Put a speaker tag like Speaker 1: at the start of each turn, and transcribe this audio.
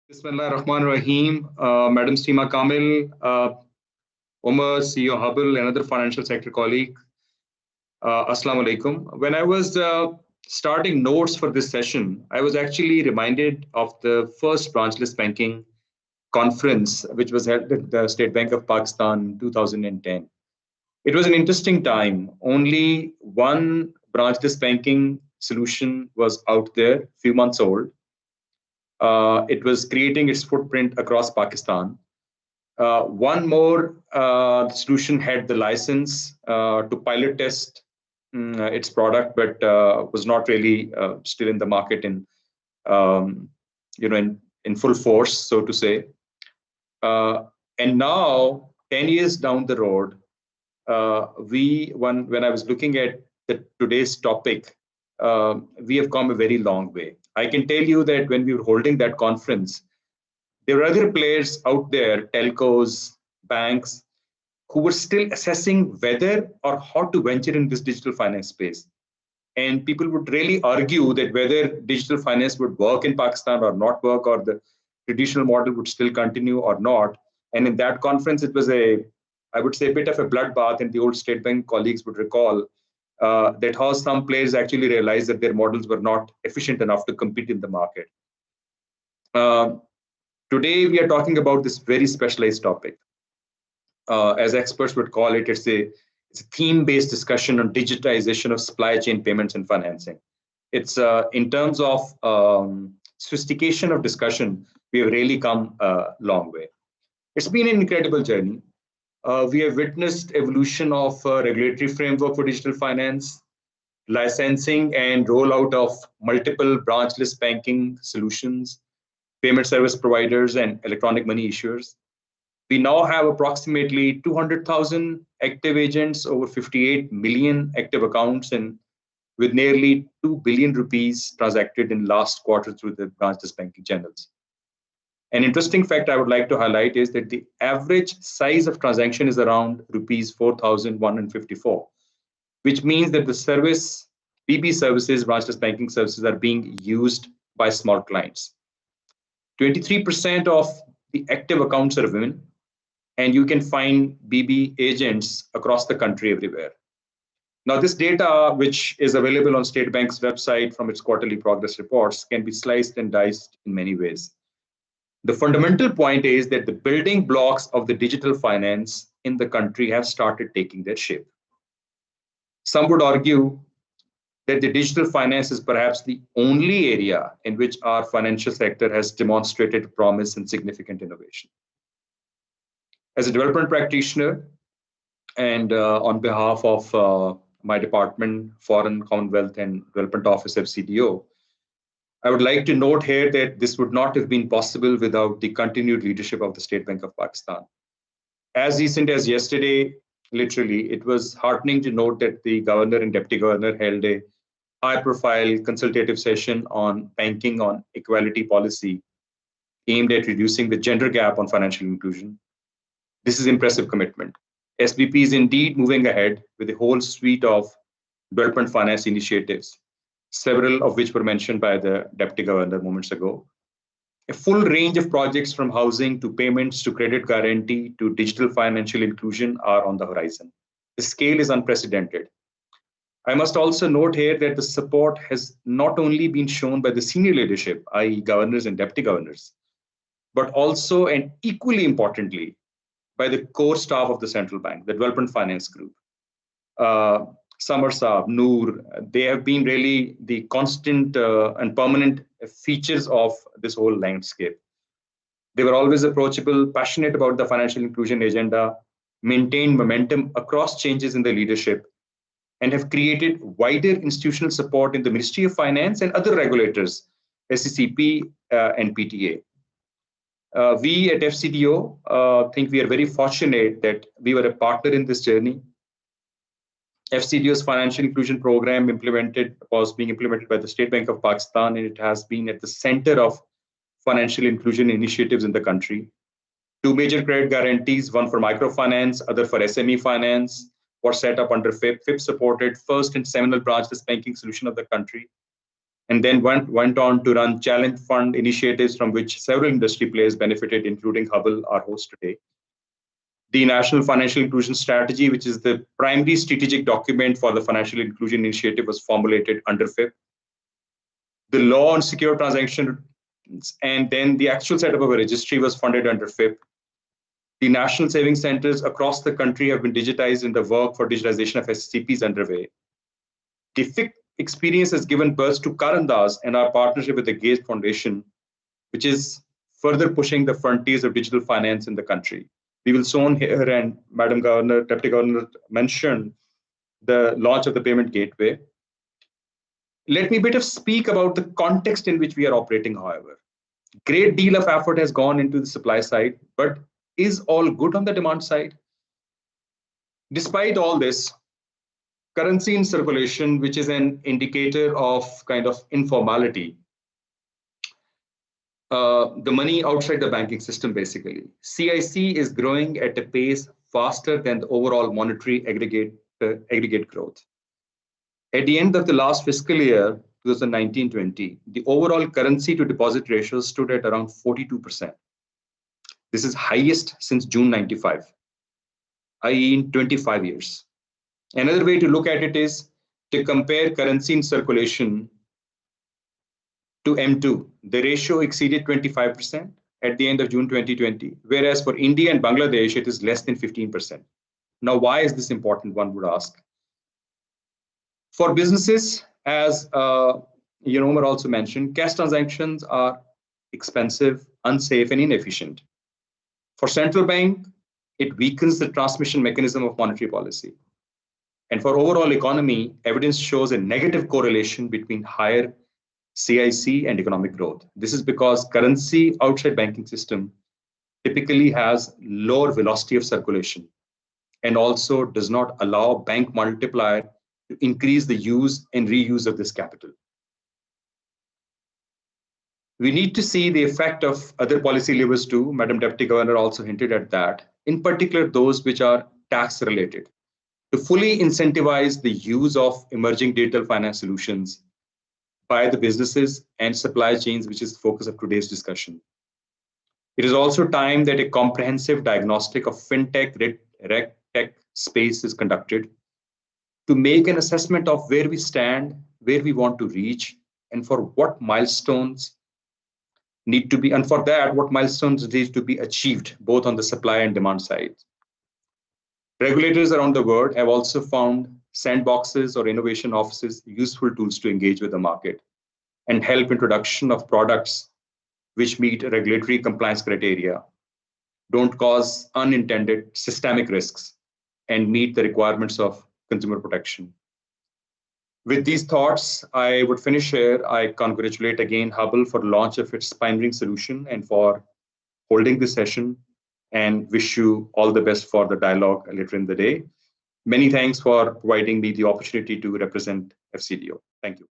Speaker 1: Bismillah Rahman Rahim, Madam Seema Kamil, Omar, CEO Hubble, another financial sector colleague. Assalamu alaikum. When I was starting notes for this session, I was actually reminded of the first branchless banking conference, which was held at the State Bank of Pakistan in 2010. It was an interesting time. Only one branchless banking solution was out there, few months old. It was creating its footprint across Pakistan. One more solution had the license to pilot test its product, but was not really still in the market um, in full force, so to say. And now, 10 years down the road, when I was looking at today's topic, we have come a very long way. I can tell you that when we were holding that conference, there were other players out there, telcos, banks, who were still assessing whether or how to venture in this digital finance space. And people would really argue that whether digital finance would work in Pakistan or not work, or the traditional model would still continue or not. And in that conference, it was I would say, a bit of a bloodbath. And the old State Bank colleagues would recall that how some players actually realized that their models were not efficient enough to compete in the market. Today, we are talking about this very specialized topic. As experts would call it, it's a theme-based discussion on digitization of supply chain payments and financing. It's in terms of sophistication of discussion, we have really come a long way. It's been an incredible journey. We have witnessed evolution of regulatory framework for digital finance, licensing and rollout of multiple branchless banking solutions, payment service providers, and electronic money issuers. We now have approximately 200,000 active agents, over 58 million active accounts, and with nearly 2 billion rupees transacted in last quarter through the branchless banking channels. An interesting fact I would like to highlight is that the average size of transaction is around rupees 4,154, which means that the service, BB services, branchless banking services, are being used by small clients. 23% of the active accounts are women, and you can find BB agents across the country everywhere. Now, this data, which is available on State Bank's website from its quarterly progress reports, can be sliced and diced in many ways. The fundamental point is that the building blocks of the digital finance in the country have started taking their shape. Some would argue that the digital finance is perhaps the only area in which our financial sector has demonstrated promise and significant innovation. As a development practitioner, and on behalf of my department, Foreign, Commonwealth and Development Office, FCDO, I would like to note here that this would not have been possible without the continued leadership of the State Bank of Pakistan. As recent as yesterday, literally, it was heartening to note that the governor and deputy governor held a high-profile consultative session on banking on equality policy aimed at reducing the gender gap on financial inclusion. This is impressive commitment. SBP is indeed moving ahead with a whole suite of development finance initiatives, several of which were mentioned by the Deputy Governor moments ago. A full range of projects from housing to payments to credit guarantee to digital financial inclusion are on the horizon. The scale is unprecedented. I must also note here that the support has not only been shown by the senior leadership, i.e. governors and deputy governors, but also, and equally importantly, by the core staff of the central bank, the Development Finance Group. Samar Saab, Noor, they have been really the constant and permanent features of this whole landscape. They were always approachable, passionate about the financial inclusion agenda, maintained momentum across changes in the leadership, and have created wider institutional support in the Ministry of Finance and other regulators, SECP and PTA. We at FCDO think we are very fortunate that we were a partner in this journey. FCDO's financial inclusion program was being implemented by the State Bank of Pakistan, and it has been at the center of financial inclusion initiatives in the country. Two major credit guarantees, one for microfinance, other for SME finance, were set up under FIP. FIP supported first and seminal branchless banking solution of the country. and then went on to run challenge fund initiatives from which several industry players benefited, including Hubble, our host today. The National Financial Inclusion Strategy, which is the primary strategic document for the Financial Inclusion Initiative, was formulated under FIP. The law on secure transactions and then the actual setup of a registry was funded under FIP. The national savings centers across the country have been digitized, and the work for digitization of SCP is underway. The FIC experience has given birth to Karandas and our partnership with the Gates Foundation, which is further pushing the frontiers of digital finance in the country. We will soon hear, and Madam Governor, Deputy Governor mentioned the launch of the payment gateway. Let me speak about the context in which we are operating, however. Great deal of effort has gone into the supply side, but is all good on the demand side? Despite all this, currency in circulation, which is an indicator of kind of informality, the money outside the banking system, basically, CIC is growing at a pace faster than the overall monetary aggregate growth. At the end of the last fiscal year, 2019-20, the overall currency to deposit ratio stood at around 42%. This is highest since June 95, i.e. in 25 years. Another way to look at it is to compare currency in circulation to M2. The ratio exceeded 25% at the end of June 2020, whereas for India and Bangladesh, it is less than 15%. Now, why is this important, one would ask? For businesses, as Umar also mentioned, cash transactions are expensive, unsafe, and inefficient. For central bank, it weakens the transmission mechanism of monetary policy. And for overall economy, evidence shows a negative correlation between higher CIC and economic growth. This is because currency outside banking system typically has lower velocity of circulation and also does not allow bank multiplier to increase the use and reuse of this capital. We need to see the effect of other policy levers too. Madam Deputy Governor also hinted at that, in particular those which are tax related, to fully incentivize the use of emerging digital finance solutions by the businesses and supply chains, which is the focus of today's discussion. It is also time that a comprehensive diagnostic of fintech, regtech space is conducted to make an assessment of where we stand, where we want to reach, and for what milestones need to be, and for that, what milestones need to be achieved, both on the supply and demand side. Regulators around the world have also found sandboxes or innovation offices useful tools to engage with the market and help introduction of products which meet regulatory compliance criteria, don't cause unintended systemic risks, and meet the requirements of consumer protection. With these thoughts, I would finish here. I congratulate again Hubble for the launch of its pioneering solution and for holding this session, and wish you all the best for the dialogue later in the day. Many thanks for providing me the opportunity to represent FCDO. Thank you.